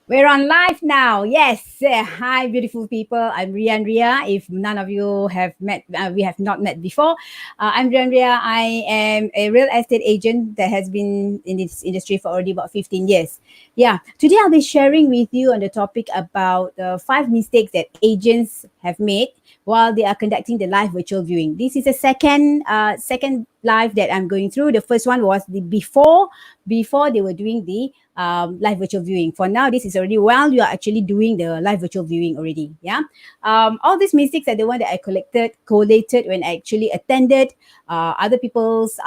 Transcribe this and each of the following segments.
We're on live now. Yes. Hi, beautiful people. I'm Rian Ria. If none of you have met, we have not met before. I'm Rian Ria. I am a real estate agent that has been in this industry for already about 15 years. Yeah. Today I'll be sharing with you on the topic about the five mistakes that agents have made while they are conducting the live virtual viewing. This is a second live that I'm going through. The first one was the before they were doing the live virtual viewing. For now, this is already while you are actually doing the live virtual viewing already. Yeah. All these mistakes are the one that I collated when I actually attended other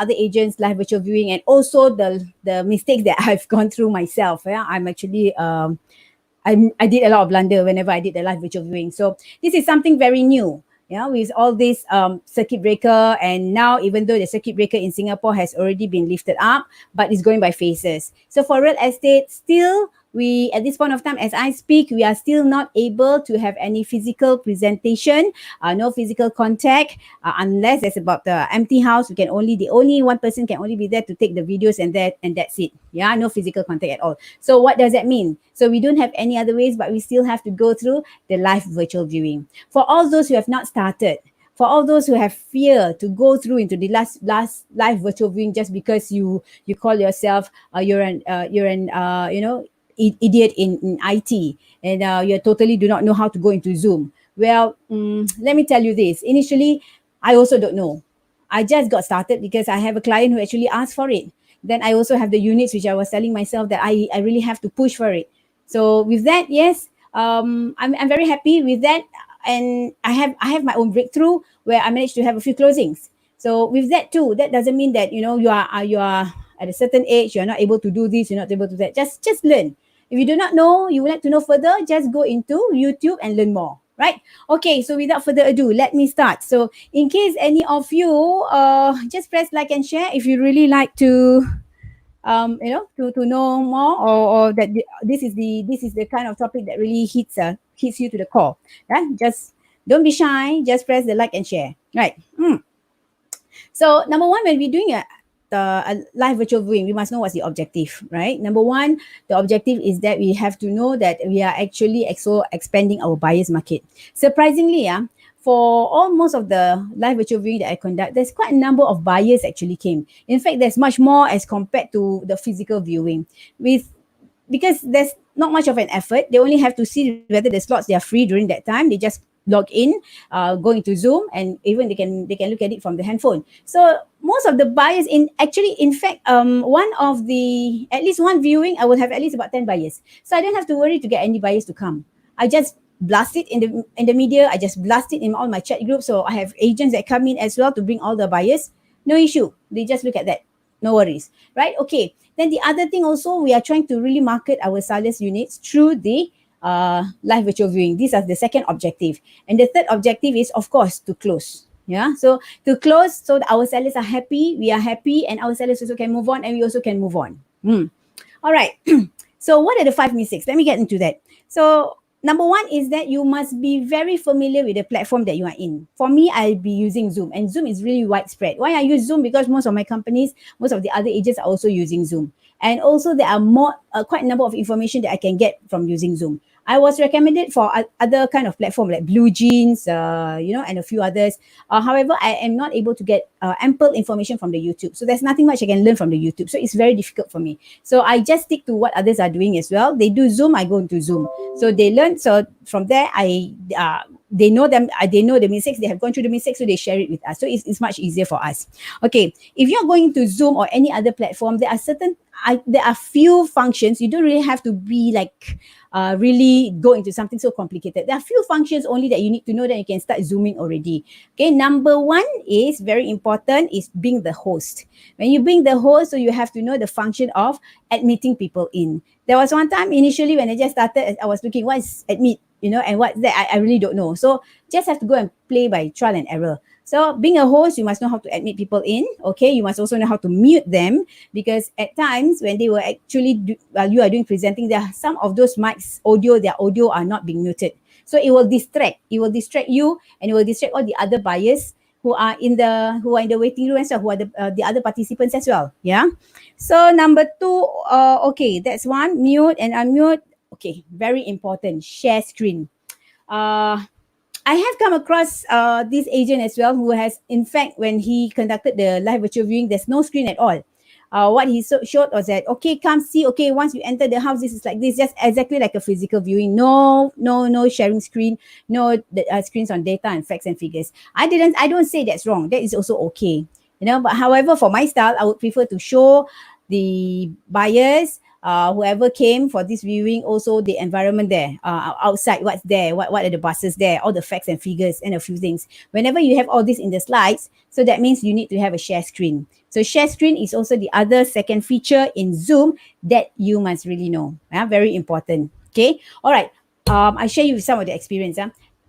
agents live virtual viewing, and also the mistakes that I've gone through myself. Yeah. I did a lot of blunder whenever I did the live virtual viewing. So this is something very new. Yeah, with all this circuit breaker, and now even though the circuit breaker in Singapore has already been lifted up, but it's going by phases. So for real estate, still we at this point of time, as I speak, we are still not able to have any physical presentation, no physical contact, unless it's about the empty house. We can only the only one person can only be there to take the videos, and that's it. Yeah, no physical contact at all. So what does that mean? So we don't have any other ways, but we still have to go through the live virtual viewing. For all those who have not started, for all those who have fear to go through into the last live virtual viewing just because you call yourself you're an idiot in IT, and you totally do not know how to go into Zoom. Well, let me tell you this. Initially, I also don't know. I just got started because I have a client who actually asked for it. Then I also have the units which I was telling myself that I really have to push for it. So with that, yes, I'm very happy with that, and I have my own breakthrough where I managed to have a few closings. So with that too, that doesn't mean that you are at a certain age you're not able to do this, you're not able to do that. Just learn. If you do not know, you would like to know further, just go into YouTube and learn more. Right? Okay, so without further ado, let me start. So in case any of you just press like and share if you really like to to know more, or that this is the kind of topic that really hits you to the core. Yeah, just don't be shy, just press the like and share, right? So number one, when we're doing a live virtual viewing, we must know what's the objective, right? Number one, the objective is that we have to know that we are actually expanding our buyers market. Surprisingly, for almost of the live virtual viewing that I conduct, there's quite a number of buyers actually came. In fact, there's much more as compared to the physical viewing. With Because there's not much of an effort. They only have to see whether the slots they are free during that time. They just log in, go into Zoom, and even they can look at it from the handphone. So most of the buyers in fact, one of the at least one viewing, I will have at least about 10 buyers. So I don't have to worry to get any buyers to come. I just blast it in the media. I just blast it in all my chat groups. So I have agents that come in as well to bring all the buyers. No issue. They just look at that. No worries, right? Okay. Then the other thing also, we are trying to really market our Silas units through the live virtual viewing. These are the second objective. And the third objective is, of course, to close. Yeah. So to close so that our sellers are happy, we are happy, and our sellers also can move on, and we also can move on. All right. So what are the five mistakes? Let me get into that. So number one is that you must be very familiar with the platform that you are in. For me, I'll be using Zoom, and Zoom is really widespread. Why I use Zoom? Because most of my companies, most of the other agents are also using Zoom. And also there are quite a number of information that I can get from using Zoom. I was recommended for other kind of platform like Blue Jeans, and a few others. However, I am not able to get ample information from the YouTube. So there's nothing much I can learn from the YouTube. So it's very difficult for me. So I just stick to what others are doing as well. They do Zoom, I go into Zoom. So they learn. So from there, they know them. They know the mistakes. They have gone through the mistakes, so they share it with us. So it's much easier for us. Okay, if you're going to Zoom or any other platform, there are few functions. You don't really have to be like really go into something so complicated. There are few functions only that you need to know, that you can start zooming already. Okay, number one is very important, is being the host. When you bring the host, so you have to know the function of admitting people in. There was one time initially when I just started, I was looking, what is admit, and what's that? I really don't know. So just have to go and play by trial and error. So being a host, you must know how to admit people in. Okay, you must also know how to mute them, because at times when they were actually while you are doing presenting, there are some of those mics their audio are not being muted. So it will distract. It will distract you, and it will distract all the other buyers who are in the waiting room as well, who are the other participants as well. Yeah. So number two, okay, that's one, mute and unmute. Okay, very important. Share screen. Uh, I have come across this agent as well who has, in fact, when he conducted the live virtual viewing, there's no screen at all. What he showed was that, okay, come see, okay, once you enter the house, this is like this, just exactly like a physical viewing. No sharing screen, no screens on data and facts and figures. I don't say that's wrong. That is also okay. You know, but however, for my style, I would prefer to show the buyers, whoever came for this viewing, also the environment there, outside, what's there, what are the buses there, all the facts and figures and a few things. Whenever you have all this in the slides, so that means you need to have a share screen. So share screen is also the other second feature in Zoom that you must really know. Very important. Okay. All right. I share you some of the experience.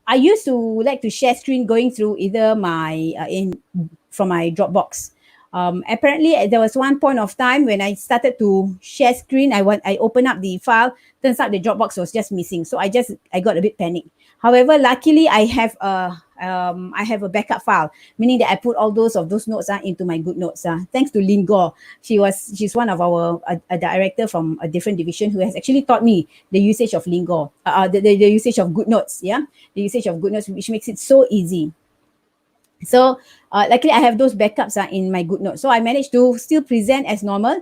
I used to like to share screen going through either my in from my Dropbox. Apparently, there was one point of time when I started to share screen. I opened up the file. Turns out the Dropbox was just missing, so I got a bit panicked. However, luckily I have a backup file, meaning that I put all those notes into my GoodNotes. Thanks to Lynn Gore, she's one of our a director from a different division who has actually taught me the usage of Lynn Gore, the usage of GoodNotes. Yeah, the usage of GoodNotes, which makes it so easy. So luckily I have those backups in my GoodNotes. So I managed to still present as normal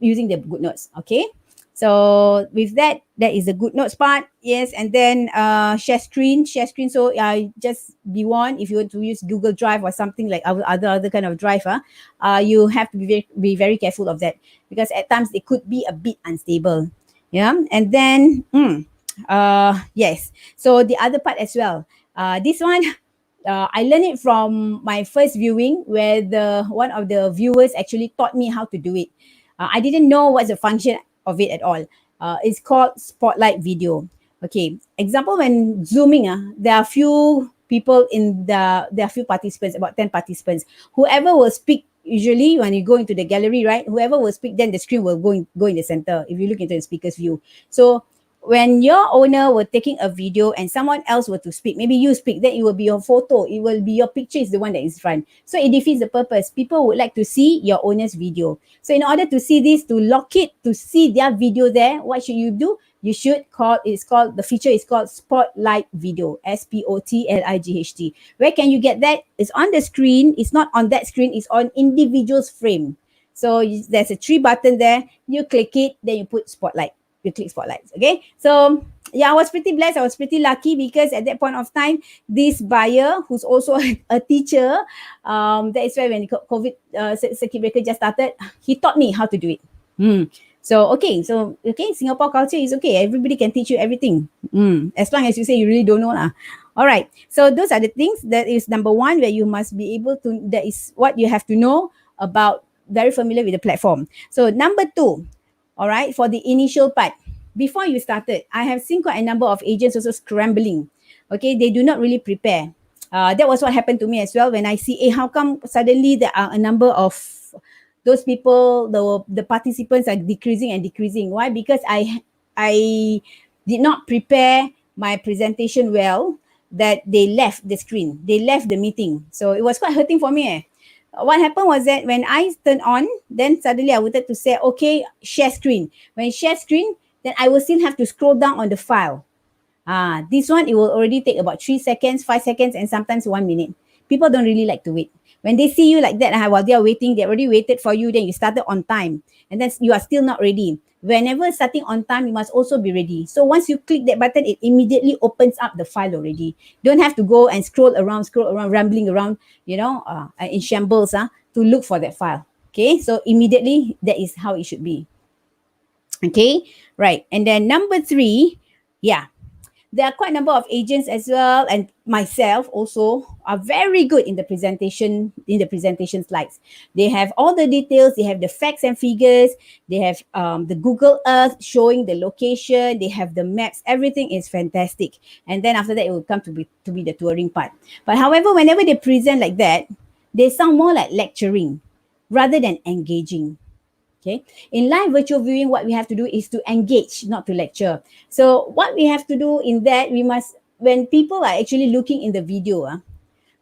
using the GoodNotes. Okay. So with that, that is the GoodNotes part. Yes. And then share screen. So just be warned, if you want to use Google Drive or something like other kind of drive, you have to be very careful of that, because at times it could be a bit unstable. Yeah. And then yes. So the other part as well. This one I learned it from my first viewing, where the one of the viewers actually taught me how to do it. I didn't know what's the function of it at all. It's called Spotlight Video. Okay, example, when zooming, there are few people there are few participants, about 10 participants. Whoever will speak, usually when you go into the gallery, right? Whoever will speak, then the screen will go in the center if you look into the speaker's view. So when your owner were taking a video and someone else were to speak, maybe you speak, then it will be your photo, it will be your picture is the one that is front. So it defeats the purpose. People would like to see your owner's video. So in order to see this, to lock it, to see their video there, what should you do? You should the feature is called Spotlight Video, Spotlight. Where can you get that? It's on the screen. It's not on that screen. It's on individual's frame. So there's a 3 button there. You click it, then you put Spotlight. You click Spotlights. Okay. So yeah, I was pretty blessed. I was pretty lucky, because at that point of time, this buyer, who's also a teacher, that is why when COVID circuit breaker just started, he taught me how to do it. So okay, Singapore culture is okay. Everybody can teach you everything. As long as you say you really don't know lah. All right. So those are the things. That is number one, where you must be able to. That is what you have to know about. Very familiar with the platform. So number 2. All right, for the initial part, before you started, I have seen quite a number of agents also scrambling. Okay, they do not really prepare. That was what happened to me as well, when I see, how come suddenly there are a number of those people, the participants are decreasing and decreasing. Why? Because I did not prepare my presentation well, that they left the screen, they left the meeting. So it was quite hurting for me. What happened was that when I turned on, then suddenly I wanted to say, okay, share screen. When share screen, then I will still have to scroll down on the file. This one, it will already take about 3 seconds, 5 seconds, and sometimes 1 minute. People don't really like to wait. When they see you like that, while they are waiting, they already waited for you, then you started on time, and then you are still not ready. Whenever starting on time, you must also be ready. So once you click that button, it immediately opens up the file already. Don't have to go and scroll around, rambling around, in shambles to look for that file. Okay, so immediately, that is how it should be. Okay, right. And then number 3, there are quite a number of agents as well, and myself also, are very good in the presentation slides. They have all the details, they have the facts and figures, they have the Google Earth showing the location, they have the maps, everything is fantastic. And then after that, it will come to be the touring part. But however, whenever they present like that, they sound more like lecturing rather than engaging. Okay. In live virtual viewing, what we have to do is to engage, not to lecture. So what we have to do in that, when people are actually looking in the video,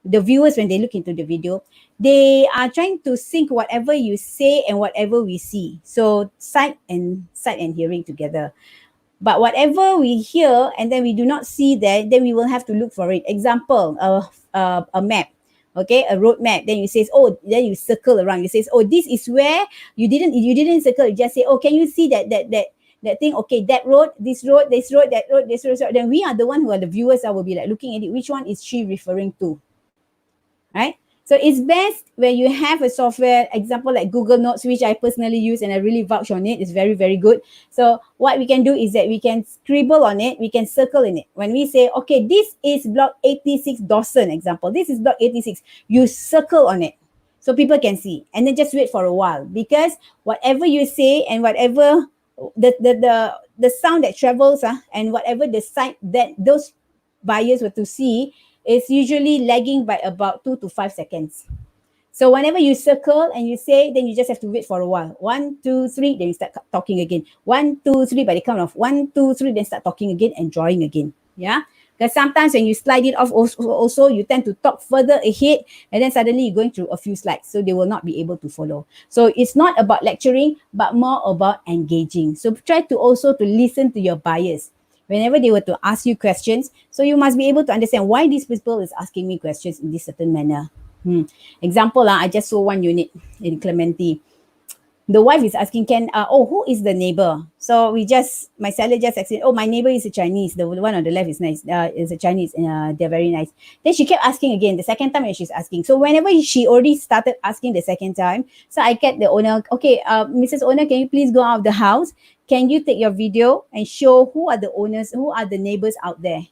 the viewers, when they look into the video, they are trying to sync whatever you say and whatever we see. So sight and hearing together. But whatever we hear and then we do not see that, then we will have to look for it. Example, a map. Okay, a road map. Then you says, oh, then you circle around. You says, oh, this is where you didn't circle. You just say, oh, can you see that thing? Okay, that road, this road, this road, that road, this road. Then we are the one who are the viewers. I will be like looking at it. Which one is she referring to? Right? So it's best when you have a software, example like Google Notes, which I personally use and I really vouch on it. It's very, very good. So what we can do is that we can scribble on it, we can circle in it. When we say, okay, this is block 86 Dawson, example, this is block 86, you circle on it so people can see. And then just wait for a while, because whatever you say and whatever the sound that travels and whatever the sight that those buyers were to see is usually lagging by about 2 to 5 seconds. So whenever you circle and you say, then you just have to wait for a while. 1, 2, 3, then you start talking again. 1, 2, 3, by the count of 1, 2, 3, then start talking again and drawing again. Yeah. Because sometimes when you slide it off also, you tend to talk further ahead and then suddenly you're going through a few slides. So they will not be able to follow. So it's not about lecturing, but more about engaging. So try to also to listen to your buyers whenever they were to ask you questions. So you must be able to understand why these people is asking me questions in this certain manner. Example, I just saw one unit in Clementi. The wife is asking, who is the neighbor? So my seller just explained, oh, my neighbor is a Chinese. The one on the left is nice, is a Chinese, and they're very nice. Then she kept asking again, the second time she's asking. So whenever she already started asking the second time, so I get the owner, okay, Mrs. Owner, can you please go out of the house? Can you take your video and show who are the owners, who are the neighbors out there?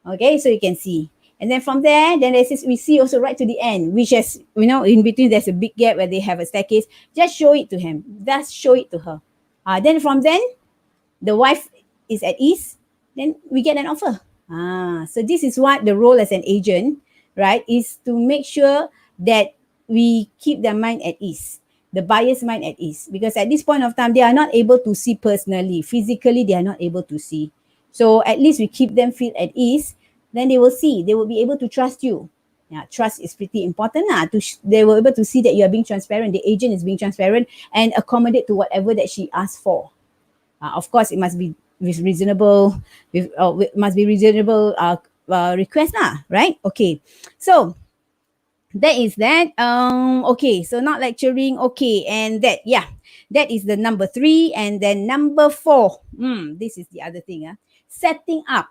Okay, so you can see. And then from there, then we see also right to the end, which is, in between there's a big gap where they have a staircase. Just show it to him. Just show it to her. Then from then, the wife is at ease. Then we get an offer. So this is what the role as an agent, right, is to make sure that we keep their mind at ease, the buyer's mind at ease. Because at this point of time, they are not able to see personally. Physically, they are not able to see. So at least we keep them feel at ease. Then they will see, they will be able to trust you. Yeah, trust is pretty important. They will be able to see that you are being transparent, the agent is being transparent and accommodate to whatever that she asked for. Of course, it must be reasonable, request, right? Okay, so that is that. Okay, so not lecturing. Okay, and that is the number 3. And then number 4, this is the other thing. Setting up.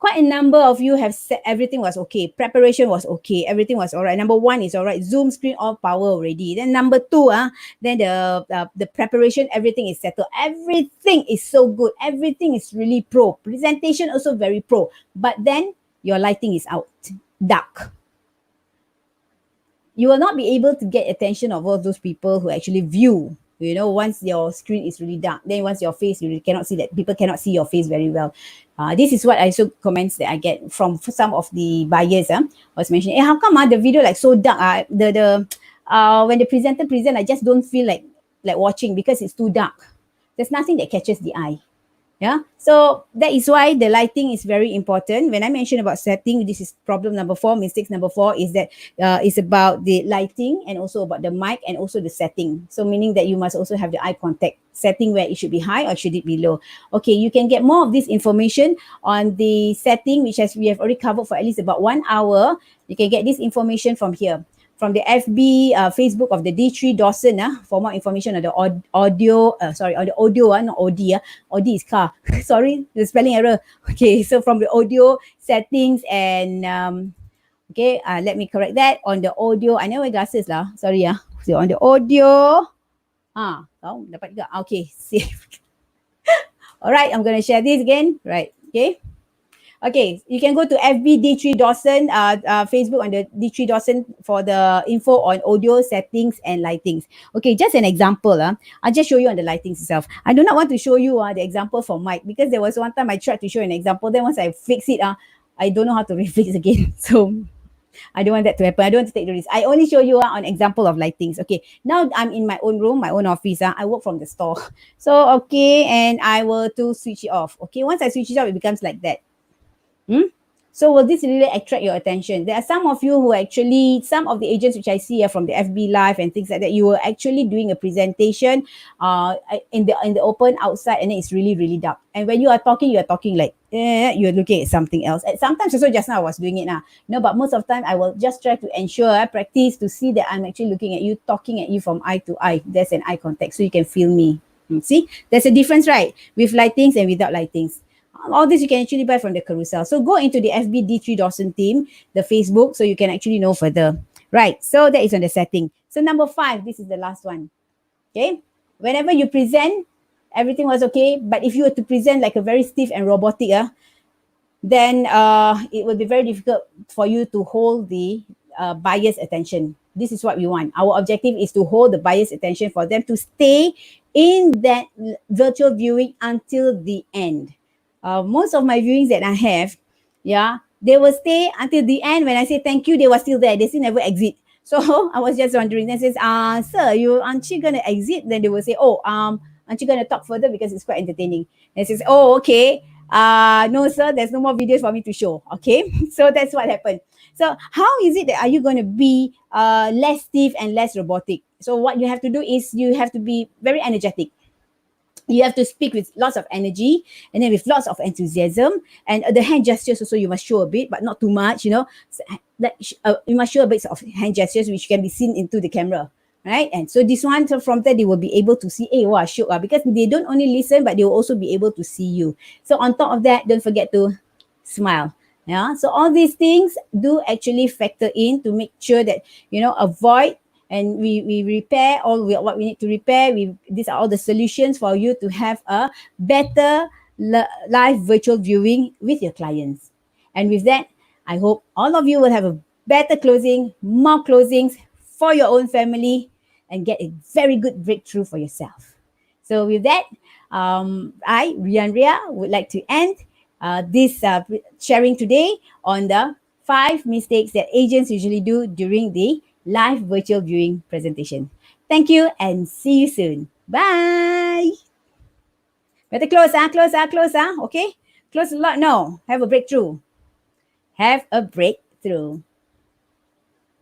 Quite a number of you have said everything was okay. Preparation was okay. Everything was all right. Number 1 is all right. Zoom screen all power already. Then number 2, then the preparation, everything is settled. Everything is so good. Everything is really pro. Presentation also very pro. But then your lighting is out. Dark. You will not be able to get attention of all those people who actually view. Once your screen is really dark, then once your face, you cannot see that. People cannot see your face very well. This is what I saw comments that I get from some of the buyers. Was mentioning, how come the video like so dark? When the presenter present, I just don't feel like watching because it's too dark. There's nothing that catches the eye. Yeah, so that is why the lighting is very important. When I mentioned about setting, this is problem number 4. Mistakes number 4 is that it's about the lighting and also about the mic and also the setting. So meaning that you must also have the eye contact setting, where it should be high or should it be low. Okay, you can get more of this information on the setting, which we have already covered for at least about 1 hour. You can get this information from here, from the FB, Facebook of the D3 Dawson, for more information on the audio, on the audio, not Audi, Audi is car. Sorry, the spelling error. Okay, so from the audio settings and, let me correct that. On the audio, I never wear glasses lah, sorry. So on the audio, dapat juga. Okay, save. Alright, I'm going to share this again. Right, okay. Okay, you can go to FB D3 Dawson, Facebook on the D3 Dawson for the info on audio settings and lightings. Okay, just an example. I'll just show you on the lightings itself. I do not want to show you the example for mic, because there was one time I tried to show an example. Then once I fix it, I don't know how to refix again. So I don't want that to happen. I don't want to take the risk. I only show you an example of lightings. Okay, now I'm in my own room, my own office. I work from the store. So, okay, and I will to switch it off. Okay, once I switch it off, it becomes like that. So will this really attract your attention? There are some of you who actually, some of the agents which I see from the FB Live and things like that, you were actually doing a presentation in the open outside, and then it's really, really dark. And when you are talking like, you're looking at something else. And sometimes also just now I was doing it now. No, but most of the time I will just try to ensure I practice to see that I'm actually looking at you, talking at you from eye to eye. There's an eye contact so you can feel me. See, there's a difference, right? With lightings and without lightings. All this you can actually buy from the carousel. So go into the FB D3 Dawson team, the Facebook, so you can actually know further. Right. So that is on the setting. So number 5, this is the last one. Okay. Whenever you present, everything was okay. But if you were to present like a very stiff and robotic, then it will be very difficult for you to hold the buyer's attention. This is what we want. Our objective is to hold the buyer's attention for them to stay in that virtual viewing until the end. Most of my viewings that I have, yeah, they will stay until the end. When I say thank you, they were still there. They still never exit. So I was just wondering. Then says, sir, aren't you gonna exit? Then they will say, oh, aren't you gonna talk further because it's quite entertaining? And says, oh, okay. No, sir, there's no more videos for me to show. Okay, so that's what happened. So how is it that are you going to be less stiff and less robotic? So what you have to do is you have to be very energetic. You have to speak with lots of energy and then with lots of enthusiasm, and the hand gestures also you must show a bit, but not too much, you must show a bit of hand gestures which can be seen into the camera, right? And so this one, so from there they will be able to see, hey, wow, sure, because they don't only listen, but they will also be able to see you. So on top of that, don't forget to smile. Yeah, so all these things do actually factor in to make sure that avoid, and we repair what we need to repair. These are all the solutions for you to have a better live virtual viewing with your clients. And with that, I hope all of you will have a better closing, more closings for your own family, and get a very good breakthrough for yourself. So with that, I, Rian Ria, would like to end this sharing today on the 5 mistakes that agents usually do during the live virtual viewing presentation. Thank you and see you soon. Bye. Better close, close, okay? Close a lot. No, have a breakthrough. Have a breakthrough.